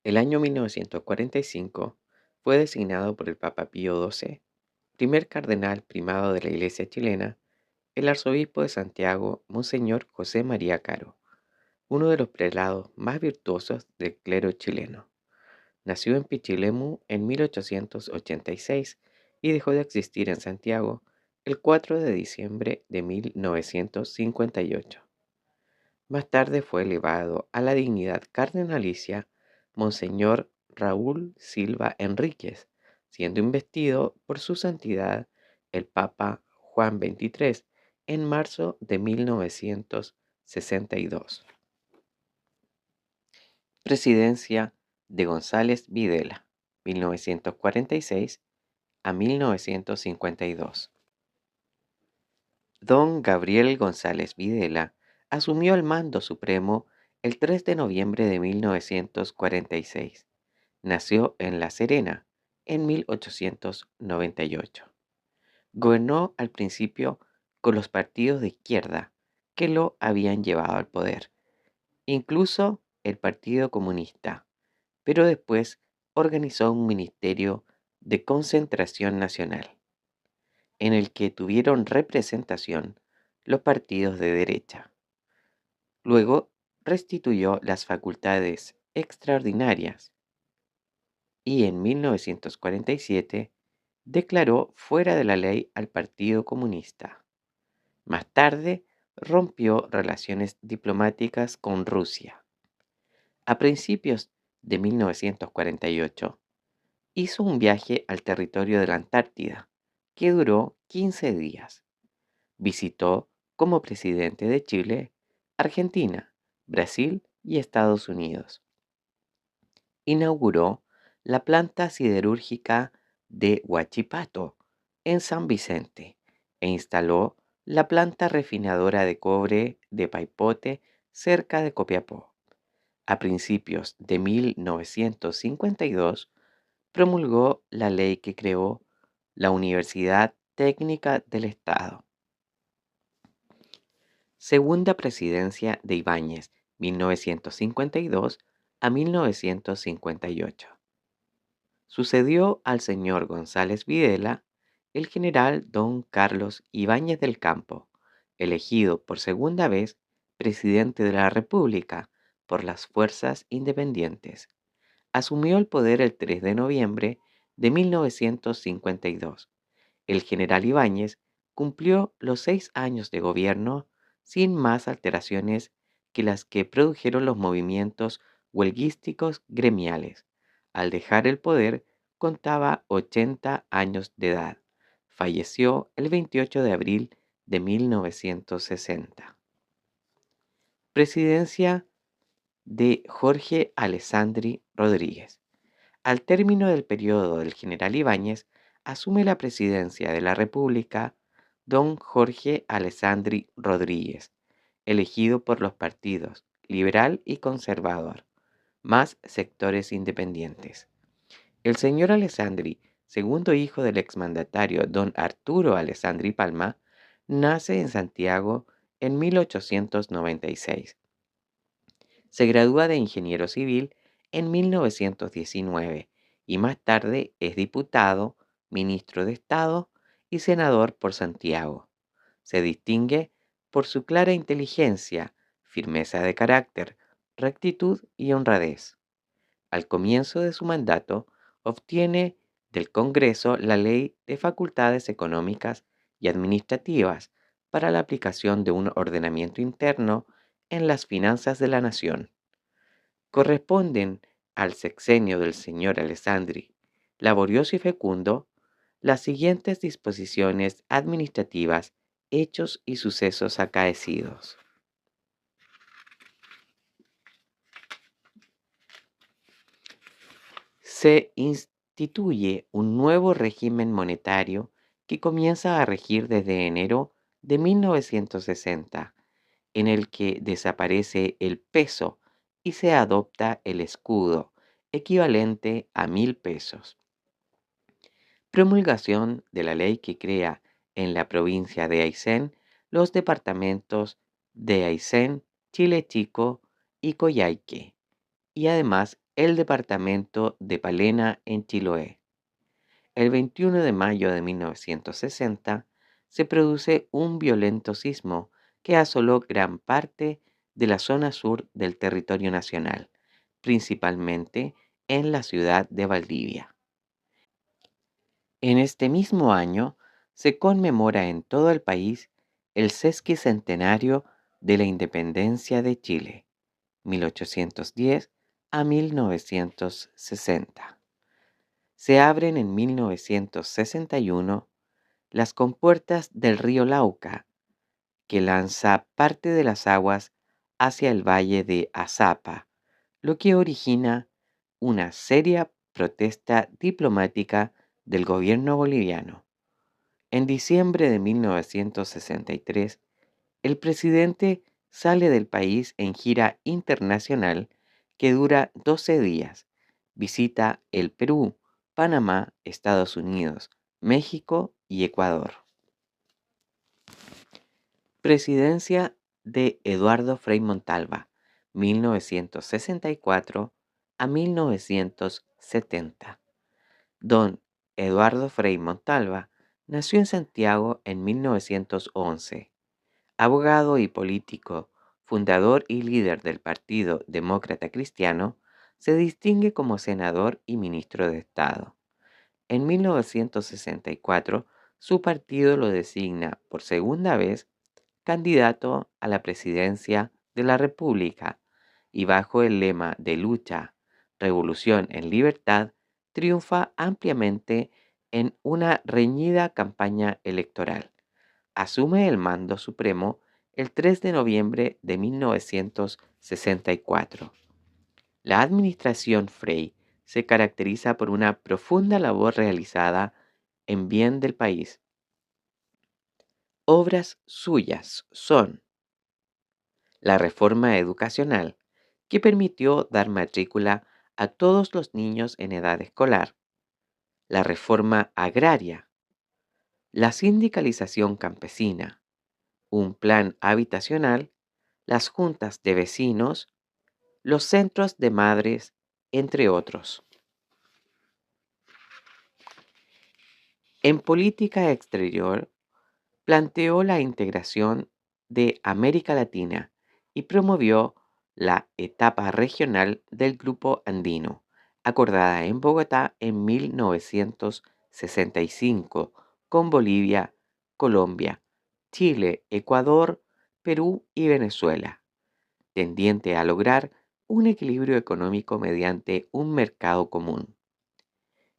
El año 1945 fue designado por el Papa Pío XII, primer cardenal primado de la Iglesia chilena, el arzobispo de Santiago, Monseñor José María Caro, uno de los prelados más virtuosos del clero chileno. Nació en Pichilemu en 1886 y dejó de existir en Santiago el 4 de diciembre de 1958. Más tarde fue elevado a la dignidad cardenalicia Monseñor Raúl Silva Enríquez, siendo investido por su santidad el Papa Juan XXIII en marzo de 1962. Presidencia de González Videla, 1946 a 1952. Don Gabriel González Videla asumió el mando supremo el 3 de noviembre de 1946. Nació en La Serena en 1898. Gobernó al principio con los partidos de izquierda que lo habían llevado al poder, incluso el Partido Comunista, pero después organizó un ministerio de concentración nacional, en el que tuvieron representación los partidos de derecha. Luego restituyó las facultades extraordinarias y en 1947 declaró fuera de la ley al Partido Comunista. Más tarde rompió relaciones diplomáticas con Rusia. A principios de 1948 hizo un viaje al territorio de la Antártida, que duró 15 días. Visitó como presidente de Chile, Argentina, Brasil y Estados Unidos. Inauguró la planta siderúrgica de Huachipato, en San Vicente, e instaló la planta refinadora de cobre de Paipote, cerca de Copiapó. A principios de 1952, promulgó la ley que creó la Universidad Técnica del Estado. Segunda presidencia de Ibáñez, 1952 a 1958. Sucedió al señor González Videla el general don Carlos Ibáñez del Campo, elegido por segunda vez presidente de la República por las fuerzas independientes. Asumió el poder el 3 de noviembre de 1952. El general Ibáñez cumplió los 6 años de gobierno sin más alteraciones que las que produjeron los movimientos huelguísticos gremiales. Al dejar el poder contaba 80 años de edad. Falleció el 28 de abril de 1960. Presidencia de Jorge Alessandri Rodríguez. Al término del periodo del general Ibáñez, asume la presidencia de la República don Jorge Alessandri Rodríguez, elegido por los partidos liberal y conservador, más sectores independientes. El señor Alessandri, segundo hijo del exmandatario don Arturo Alessandri Palma, nace en Santiago en 1896. Se gradúa de ingeniero civil en 1919 y más tarde es diputado, ministro de Estado y senador por Santiago. Se distingue por su clara inteligencia, firmeza de carácter, rectitud y honradez. Al comienzo de su mandato, obtiene del Congreso la Ley de Facultades Económicas y Administrativas para la aplicación de un ordenamiento interno en las finanzas de la nación. Corresponden al sexenio del señor Alessandri, laborioso y fecundo, las siguientes disposiciones administrativas, hechos y sucesos acaecidos. Se instituye un nuevo régimen monetario que comienza a regir desde enero de 1960, en el que desaparece el peso y se adopta el escudo, equivalente a 1.000 pesos. Promulgación de la ley que crea en la provincia de Aysén los departamentos de Aysén, Chile Chico y Coyhaique, y además el departamento de Palena en Chiloé. El 21 de mayo de 1960 se produce un violento sismo que asoló gran parte de la zona sur del territorio nacional, principalmente en la ciudad de Valdivia. En este mismo año se conmemora en todo el país el sesquicentenario de la independencia de Chile, 1810 a 1960. Se abren en 1961 las compuertas del río Lauca, que lanza parte de las aguas hacia el valle de Azapa, lo que origina una seria protesta diplomática del gobierno boliviano. En diciembre de 1963, el presidente sale del país en gira internacional que dura 12 días. Visita el Perú, Panamá, Estados Unidos, México y Ecuador. Presidencia de Eduardo Frei Montalva, 1964 a 1970. Don Eduardo Frei Montalva nació en Santiago en 1911. Abogado y político, fundador y líder del Partido Demócrata Cristiano, se distingue como senador y ministro de Estado. En 1964, su partido lo designa por segunda vez candidato a la presidencia de la República y bajo el lema de lucha, revolución en libertad, triunfa ampliamente en una reñida campaña electoral. Asume el mando supremo el 3 de noviembre de 1964. La administración Frei se caracteriza por una profunda labor realizada en bien del país. Obras suyas son la reforma educacional, que permitió dar matrícula a todos los niños en edad escolar, la reforma agraria, la sindicalización campesina, un plan habitacional, las juntas de vecinos, los centros de madres, entre otros. En política exterior, planteó la integración de América Latina y promovió la etapa regional del Grupo Andino, acordada en Bogotá en 1965 con Bolivia, Colombia, Chile, Ecuador, Perú y Venezuela, tendiente a lograr un equilibrio económico mediante un mercado común.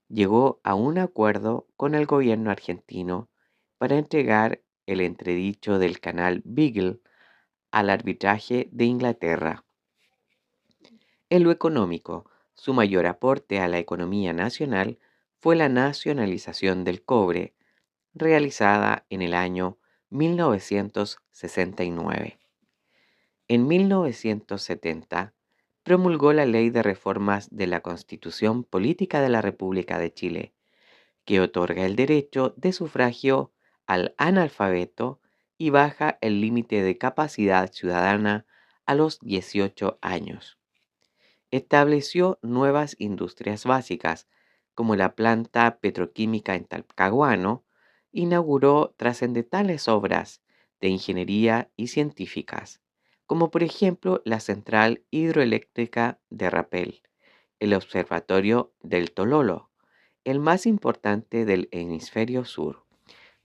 Llegó a un acuerdo con el gobierno argentino para entregar el entredicho del canal Beagle al arbitraje de Inglaterra. En lo económico, su mayor aporte a la economía nacional fue la nacionalización del cobre, realizada en el año 1969. En 1970, promulgó la Ley de Reformas de la Constitución Política de la República de Chile, que otorga el derecho de sufragio al analfabeto y baja el límite de capacidad ciudadana a los 18 años. Estableció nuevas industrias básicas, como la planta petroquímica en Talcahuano. Inauguró trascendentales obras de ingeniería y científicas, como por ejemplo la central hidroeléctrica de Rapel, el observatorio del Tololo, el más importante del hemisferio sur,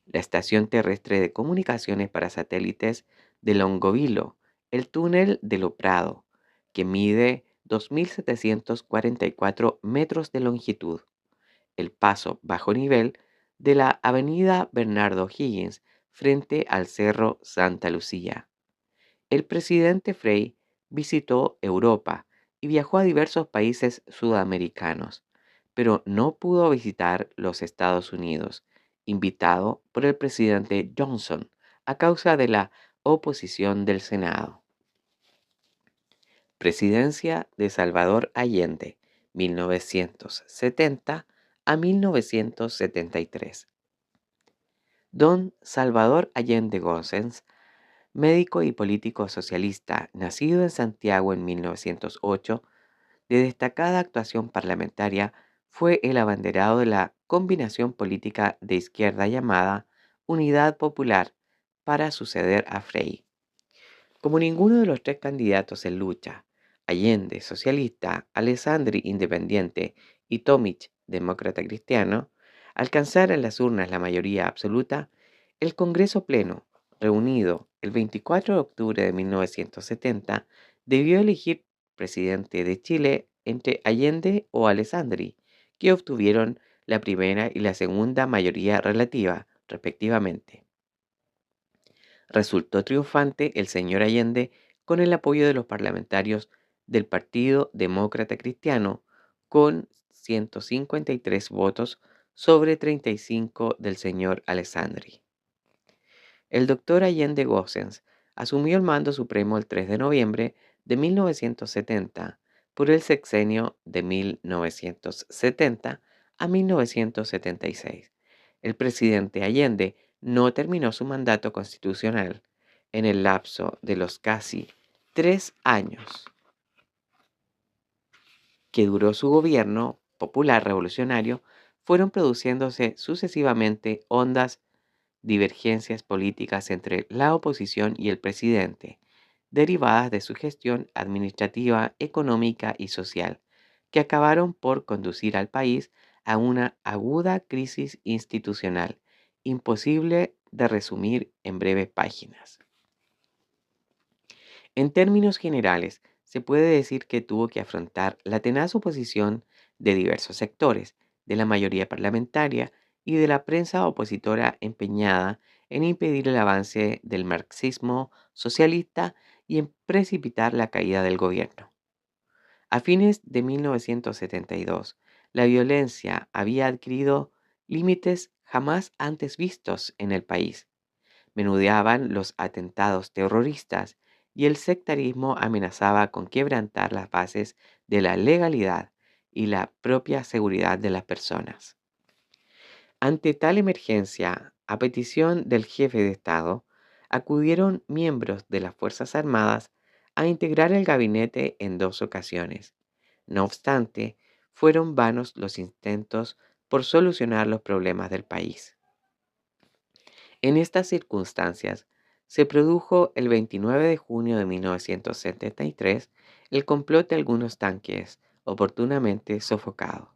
la estación terrestre de comunicaciones para satélites de Longovilo, el túnel de Lo Prado, que mide 2.744 metros de longitud, el paso bajo nivel de la avenida Bernardo Higgins frente al Cerro Santa Lucía. El presidente Frei visitó Europa y viajó a diversos países sudamericanos, pero no pudo visitar los Estados Unidos, invitado por el presidente Johnson a causa de la oposición del Senado. Presidencia de Salvador Allende, 1970 a 1973. Don Salvador Allende Gossens, médico y político socialista, nacido en Santiago en 1908, De destacada actuación parlamentaria fue el abanderado de la combinación política de izquierda llamada Unidad Popular para suceder a Frei. Como ninguno de los tres candidatos en lucha, Allende, socialista, Alessandri, independiente y Tomic, demócrata cristiano, alcanzaran en las urnas la mayoría absoluta, el Congreso Pleno, reunido el 24 de octubre de 1970, debió elegir presidente de Chile entre Allende o Alessandri, que obtuvieron la primera y la segunda mayoría relativa, respectivamente. Resultó triunfante el señor Allende con el apoyo de los parlamentarios del Partido Demócrata Cristiano, con 153 votos sobre 35 del señor Alessandri. El doctor Allende Gossens asumió el mando supremo el 3 de noviembre de 1970 por el sexenio de 1970 a 1976. El presidente Allende no terminó su mandato constitucional en el lapso de los casi 3 años que duró su gobierno popular revolucionario. Fueron produciéndose sucesivamente hondas divergencias políticas entre la oposición y el presidente, derivadas de su gestión administrativa, económica y social, que acabaron por conducir al país a una aguda crisis institucional, imposible de resumir en breves páginas. En términos generales, se puede decir que tuvo que afrontar la tenaz oposición de diversos sectores, de la mayoría parlamentaria y de la prensa opositora empeñada en impedir el avance del marxismo socialista y en precipitar la caída del gobierno. A fines de 1972, la violencia había adquirido límites jamás antes vistos en el país. Menudeaban los atentados terroristas y el sectarismo amenazaba con quebrantar las bases de la legalidad y la propia seguridad de las personas. Ante tal emergencia, a petición del jefe de Estado, acudieron miembros de las Fuerzas Armadas a integrar el gabinete en 2 ocasiones. No obstante, fueron vanos los intentos por solucionar los problemas del país. En estas circunstancias, se produjo el 29 de junio de 1973 el complot de algunos tanques, oportunamente sofocado.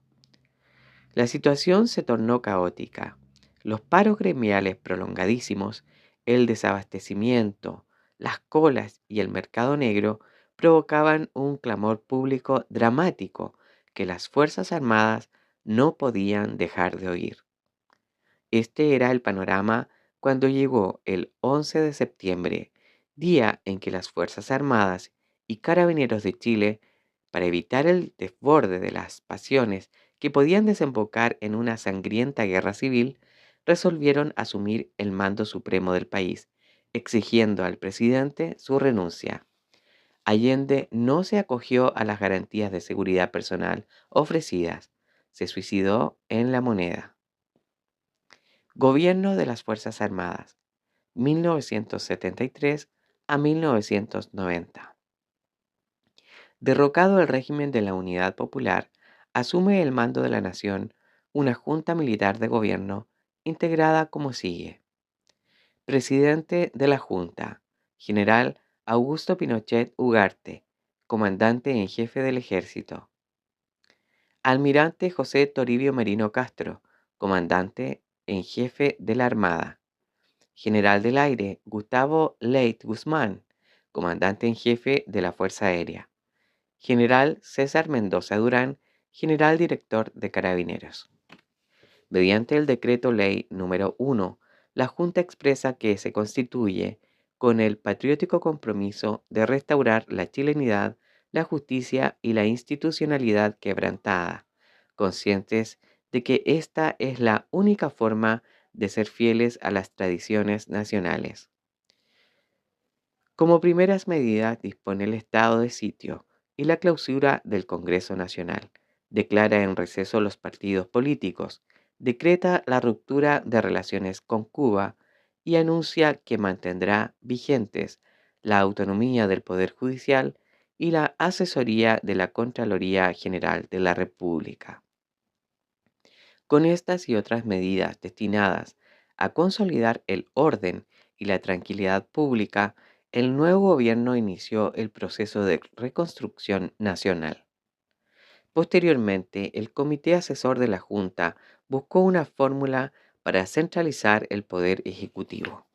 La situación se tornó caótica. Los paros gremiales prolongadísimos, el desabastecimiento, las colas y el mercado negro provocaban un clamor público dramático que las Fuerzas Armadas no podían dejar de oír. Este era el panorama cuando llegó el 11 de septiembre, día en que las Fuerzas Armadas y Carabineros de Chile, para evitar el desborde de las pasiones que podían desembocar en una sangrienta guerra civil, resolvieron asumir el mando supremo del país, exigiendo al presidente su renuncia. Allende no se acogió a las garantías de seguridad personal ofrecidas, se suicidó en La Moneda. Gobierno de las Fuerzas Armadas, 1973 a 1990. Derrocado el régimen de la Unidad Popular, asume el mando de la nación una junta militar de gobierno integrada como sigue. Presidente de la Junta, General Augusto Pinochet Ugarte, comandante en jefe del ejército. Almirante José Toribio Merino Castro, comandante en jefe de la Armada. General del Aire Gustavo Leit Guzmán, comandante en jefe de la Fuerza Aérea. General César Mendoza Durán, general director de Carabineros. Mediante el decreto ley número 1, la Junta expresa que se constituye con el patriótico compromiso de restaurar la chilenidad, la justicia y la institucionalidad quebrantada, conscientes de que esta es la única forma de ser fieles a las tradiciones nacionales. Como primeras medidas dispone el estado de sitio y la clausura del Congreso Nacional, declara en receso los partidos políticos, decreta la ruptura de relaciones con Cuba y anuncia que mantendrá vigentes la autonomía del Poder Judicial y la asesoría de la Contraloría General de la República. Con estas y otras medidas destinadas a consolidar el orden y la tranquilidad pública, el nuevo gobierno inició el proceso de reconstrucción nacional. Posteriormente, el Comité Asesor de la Junta buscó una fórmula para centralizar el poder ejecutivo.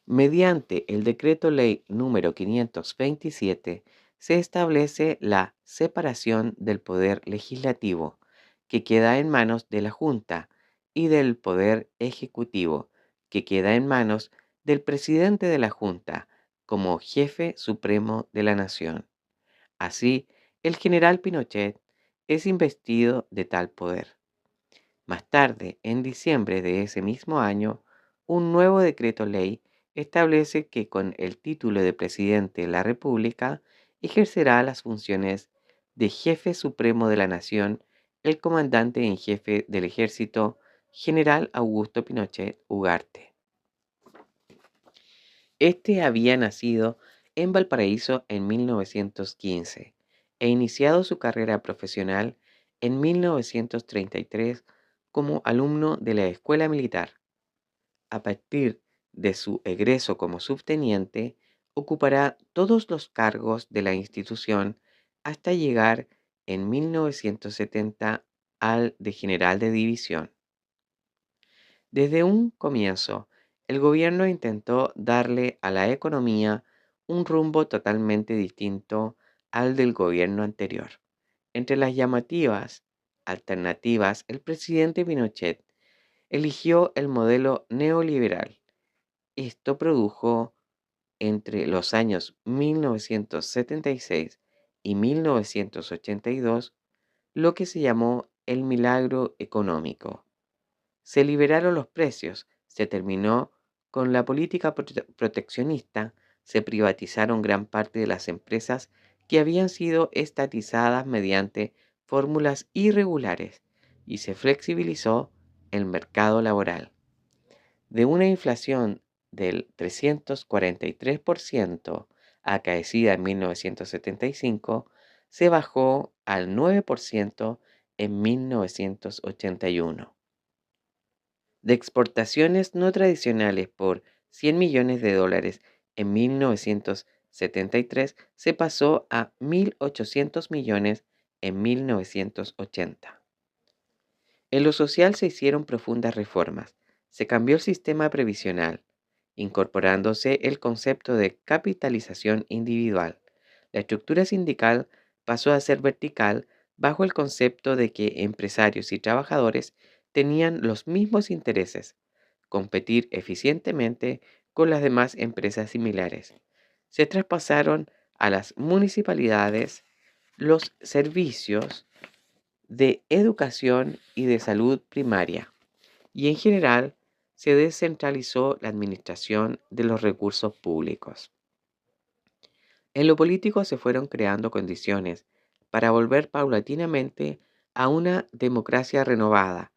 Mediante el Decreto Ley número 527 se establece la separación del poder legislativo, que queda en manos de la Junta, y del poder ejecutivo, que queda en manos del presidente de la Junta, como jefe supremo de la nación. Así, el general Pinochet es investido de tal poder. Más tarde, en diciembre de ese mismo año, un nuevo decreto ley establece que con el título de presidente de la República ejercerá las funciones de jefe supremo de la nación el comandante en jefe del ejército, general Augusto Pinochet Ugarte. Este había nacido en Valparaíso en 1915 e iniciado su carrera profesional en 1933 como alumno de la Escuela Militar. A partir de su egreso como subteniente, ocupará todos los cargos de la institución hasta llegar en 1970 al de general de división. Desde un comienzo, el gobierno intentó darle a la economía un rumbo totalmente distinto al del gobierno anterior. Entre las llamativas alternativas, el presidente Pinochet eligió el modelo neoliberal. Esto produjo entre los años 1976 y 1982 lo que se llamó el milagro económico. Se liberaron los precios, se terminó con la política proteccionista, se privatizaron gran parte de las empresas que habían sido estatizadas mediante fórmulas irregulares y se flexibilizó el mercado laboral. De una inflación del 343% acaecida en 1975, se bajó al 9% en 1981. De exportaciones no tradicionales por 100 millones de dólares en 1973 se pasó a 1.800 millones en 1980. En lo social se hicieron profundas reformas. Se cambió el sistema previsional, incorporándose el concepto de capitalización individual. La estructura sindical pasó a ser vertical bajo el concepto de que empresarios y trabajadores tenían los mismos intereses, competir eficientemente con las demás empresas similares. Se traspasaron a las municipalidades los servicios de educación y de salud primaria, y en general se descentralizó la administración de los recursos públicos. En lo político se fueron creando condiciones para volver paulatinamente a una democracia renovada,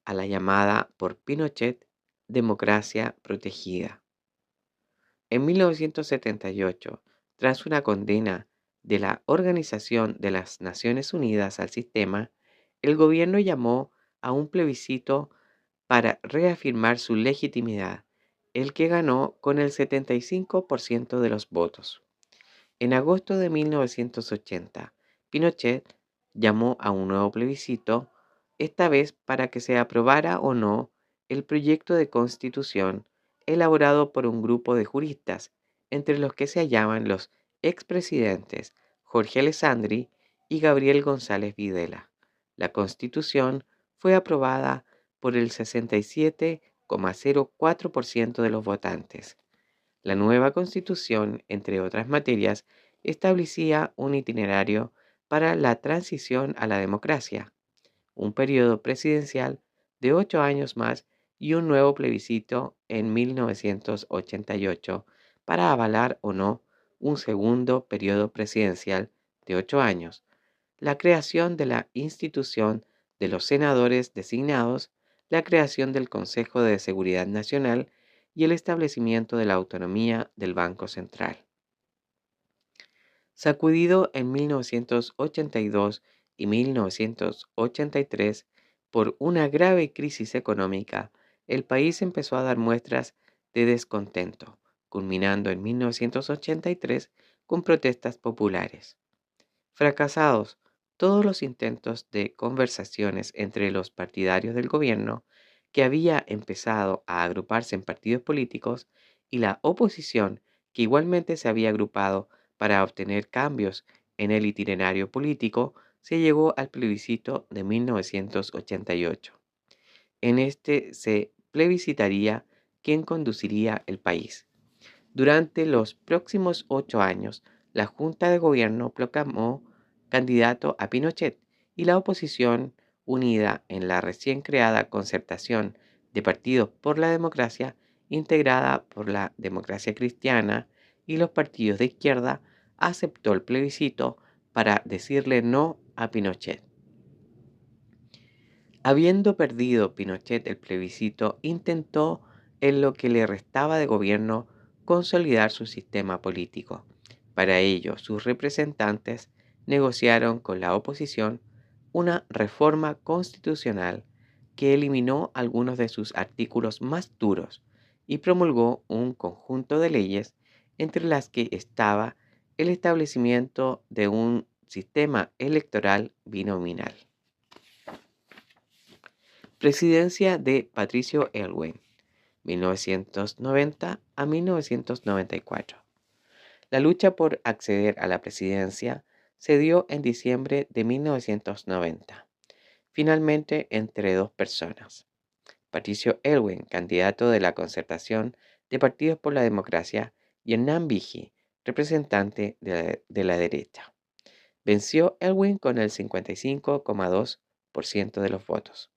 a la llamada por Pinochet democracia protegida. En 1978, tras una condena de la Organización de las Naciones Unidas al sistema, el gobierno llamó a un plebiscito para reafirmar su legitimidad, el que ganó con el 75% de los votos. En agosto de 1980, Pinochet llamó a un nuevo plebiscito, esta vez para que se aprobara o no el proyecto de constitución elaborado por un grupo de juristas, entre los que se hallaban los expresidentes Jorge Alessandri y Gabriel González Videla. La constitución fue aprobada por el 67,04% de los votantes. La nueva constitución, entre otras materias, establecía un itinerario para la transición a la democracia, un periodo presidencial de 8 años más y un nuevo plebiscito en 1988 para avalar o no un segundo periodo presidencial de 8 años, la creación de la institución de los senadores designados, la creación del Consejo de Seguridad Nacional y el establecimiento de la autonomía del Banco Central. Sacudido en 1982 y 1983 por una grave crisis económica, el país empezó a dar muestras de descontento, culminando en 1983 con protestas populares. Fracasados todos los intentos de conversaciones entre los partidarios del gobierno, que había empezado a agruparse en partidos políticos, y la oposición, que igualmente se había agrupado para obtener cambios en el itinerario político, se llegó al plebiscito de 1988. En este se plebiscitaría quién conduciría el país. Durante los próximos 8 años, la Junta de Gobierno proclamó candidato a Pinochet y la oposición, unida en la recién creada Concertación de Partidos por la Democracia, integrada por la Democracia Cristiana y los partidos de izquierda, aceptó el plebiscito para decirle no a Pinochet. Habiendo perdido Pinochet el plebiscito, intentó, en lo que le restaba de gobierno, consolidar su sistema político. Para ello, sus representantes negociaron con la oposición una reforma constitucional que eliminó algunos de sus artículos más duros y promulgó un conjunto de leyes, entre las que estaba el establecimiento de un sistema electoral binominal. Presidencia de Patricio Aylwin, 1990 a 1994. La lucha por acceder a la presidencia se dio en diciembre de 1990, finalmente entre dos personas. Patricio Aylwin, candidato de la Concertación de Partidos por la Democracia, y Hernán Vigi, representante de la derecha. Venció Aylwin con el 55,2% de los votos.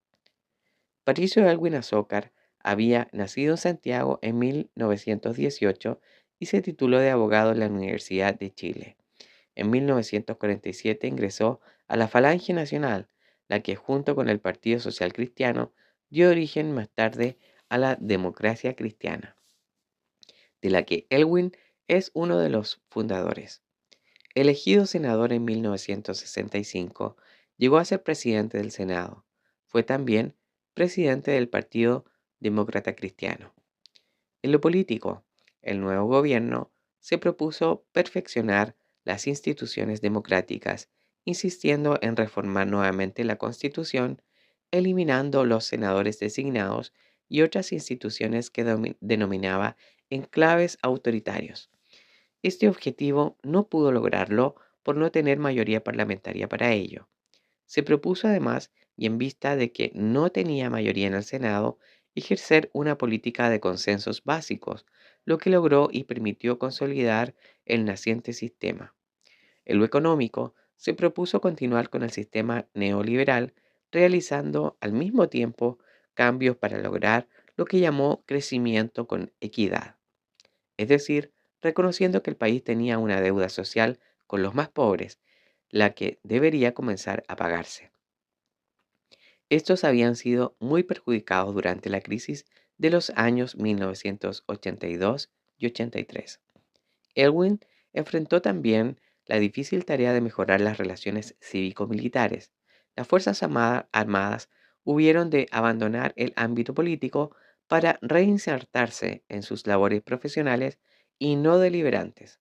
Patricio Aylwin Azócar había nacido en Santiago en 1918 y se tituló de abogado en la Universidad de Chile. En 1947 ingresó a la Falange Nacional, la que junto con el Partido Social Cristiano dio origen más tarde a la Democracia Cristiana, de la que Aylwin es uno de los fundadores. Elegido senador en 1965, llegó a ser presidente del Senado. Fue también presidente del Partido Demócrata Cristiano. En lo político, el nuevo gobierno se propuso perfeccionar las instituciones democráticas, insistiendo en reformar nuevamente la Constitución, eliminando los senadores designados y otras instituciones que denominaba enclaves autoritarios. Este objetivo no pudo lograrlo por no tener mayoría parlamentaria para ello. Se propuso además, y en vista de que no tenía mayoría en el Senado, ejercer una política de consensos básicos, lo que logró y permitió consolidar el naciente sistema. En lo económico, se propuso continuar con el sistema neoliberal, realizando al mismo tiempo cambios para lograr lo que llamó crecimiento con equidad, es decir, reconociendo que el país tenía una deuda social con los más pobres, la que debería comenzar a pagarse. Estos habían sido muy perjudicados durante la crisis de los años 1982 y 83. Aylwin enfrentó también la difícil tarea de mejorar las relaciones cívico-militares. Las Fuerzas Armadas hubieron de abandonar el ámbito político para reinsertarse en sus labores profesionales y no deliberantes.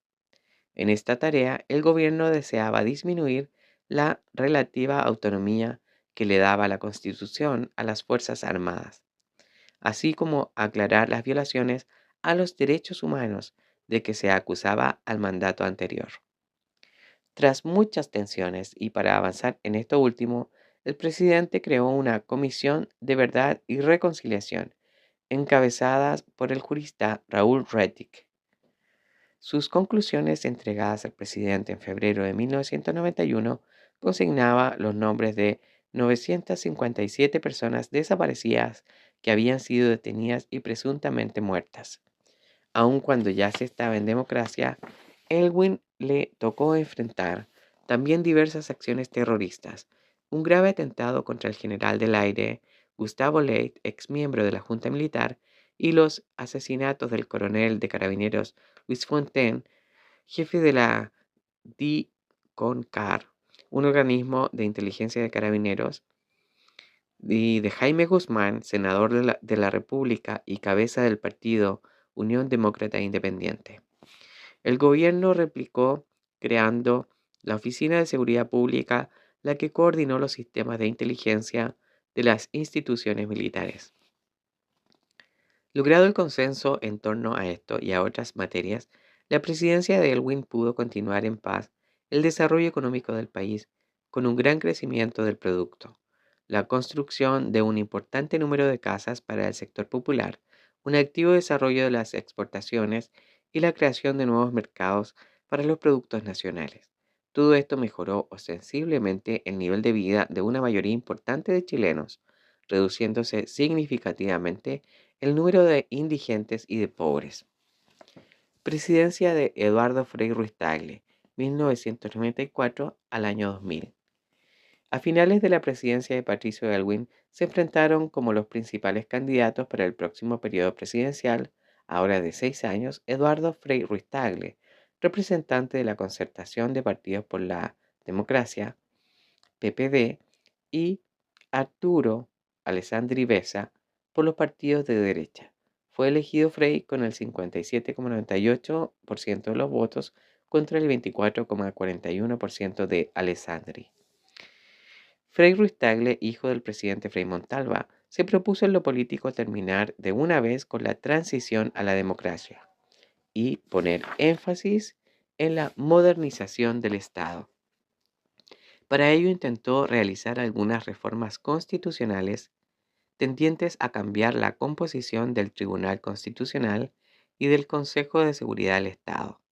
En esta tarea, el gobierno deseaba disminuir la relativa autonomía que le daba la Constitución a las Fuerzas Armadas, así como aclarar las violaciones a los derechos humanos de que se acusaba al mandato anterior. Tras muchas tensiones y para avanzar en esto último, el presidente creó una comisión de verdad y reconciliación, encabezada por el jurista Raúl Rettig. Sus conclusiones entregadas al presidente en febrero de 1991 consignaba los nombres de 957 personas desaparecidas que habían sido detenidas y presuntamente muertas. Aun cuando ya se estaba en democracia, Aylwin le tocó enfrentar también diversas acciones terroristas, un grave atentado contra el general del aire Gustavo Leit, ex miembro de la Junta Militar, y los asesinatos del coronel de carabineros Luis Fontaine, jefe de la DICONCAR, un organismo de inteligencia de carabineros, y de Jaime Guzmán, senador de la República y cabeza del partido Unión Demócrata Independiente. El gobierno replicó creando la Oficina de Seguridad Pública, la que coordinó los sistemas de inteligencia de las instituciones militares. Logrado el consenso en torno a esto y a otras materias, la presidencia de Elwin pudo continuar en paz el desarrollo económico del país con un gran crecimiento del producto, la construcción de un importante número de casas para el sector popular, un activo desarrollo de las exportaciones y la creación de nuevos mercados para los productos nacionales. Todo esto mejoró ostensiblemente el nivel de vida de una mayoría importante de chilenos, reduciéndose significativamente el número de indigentes y de pobres. Presidencia de Eduardo Frei Ruiz-Tagle, 1994 al año 2000. A finales de la presidencia de Patricio Aylwin se enfrentaron como los principales candidatos para el próximo periodo presidencial, ahora de 6 años, Eduardo Frei Ruiz-Tagle, representante de la Concertación de Partidos por la Democracia, PPD, y Arturo Alessandri Besa por los partidos de derecha. Fue elegido Frei con el 57,98% de los votos contra el 24,41% de Alessandri. Frei Ruiz-Tagle, hijo del presidente Frei Montalva, se propuso en lo político terminar de una vez con la transición a la democracia y poner énfasis en la modernización del Estado. Para ello intentó realizar algunas reformas constitucionales tendientes a cambiar la composición del Tribunal Constitucional y del Consejo de Seguridad del Estado,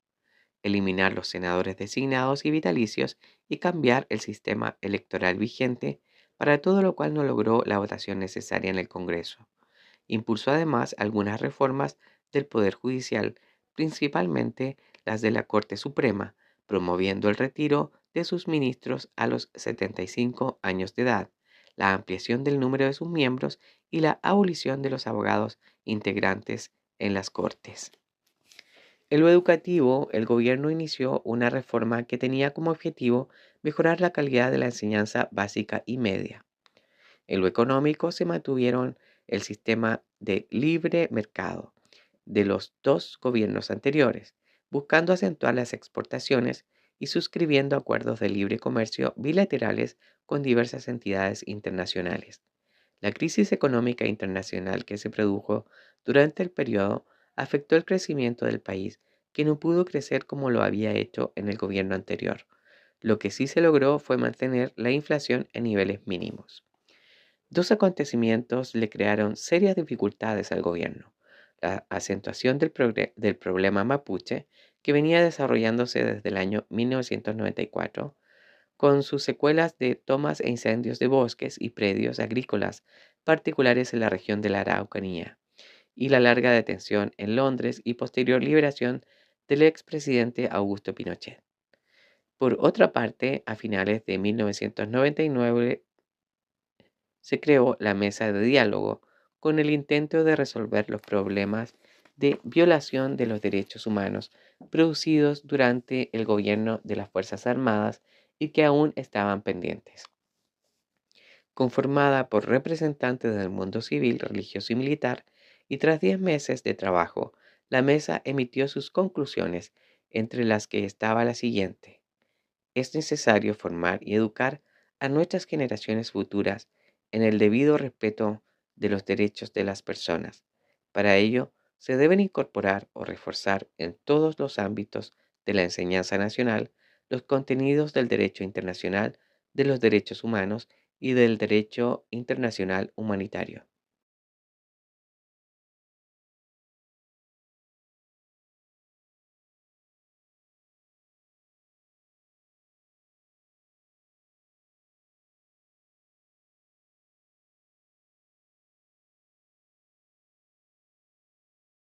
eliminar los senadores designados y vitalicios y cambiar el sistema electoral vigente, para todo lo cual no logró la votación necesaria en el Congreso. Impulsó además algunas reformas del Poder Judicial, principalmente las de la Corte Suprema, promoviendo el retiro de sus ministros a los 75 años de edad, la ampliación del número de sus miembros y la abolición de los abogados integrantes en las Cortes. En lo educativo, el gobierno inició una reforma que tenía como objetivo mejorar la calidad de la enseñanza básica y media. En lo económico, se mantuvieron el sistema de libre mercado de los dos gobiernos anteriores, buscando acentuar las exportaciones y suscribiendo acuerdos de libre comercio bilaterales con diversas entidades internacionales. La crisis económica internacional que se produjo durante el periodo afectó el crecimiento del país, que no pudo crecer como lo había hecho en el gobierno anterior. Lo que sí se logró fue mantener la inflación en niveles mínimos. Dos acontecimientos le crearon serias dificultades al gobierno: la acentuación del problema mapuche, que venía desarrollándose desde el año 1994, con sus secuelas de tomas e incendios de bosques y predios agrícolas particulares en la región de la Araucanía, y la larga detención en Londres y posterior liberación del expresidente Augusto Pinochet. Por otra parte, a finales de 1999 se creó la mesa de diálogo con el intento de resolver los problemas de violación de los derechos humanos producidos durante el gobierno de las Fuerzas Armadas y que aún estaban pendientes. Conformada por representantes del mundo civil, religioso y militar, y tras 10 meses de trabajo, la mesa emitió sus conclusiones, entre las que estaba la siguiente: es necesario formar y educar a nuestras generaciones futuras en el debido respeto de los derechos de las personas. Para ello, se deben incorporar o reforzar en todos los ámbitos de la enseñanza nacional los contenidos del derecho internacional, de los derechos humanos y del derecho internacional humanitario.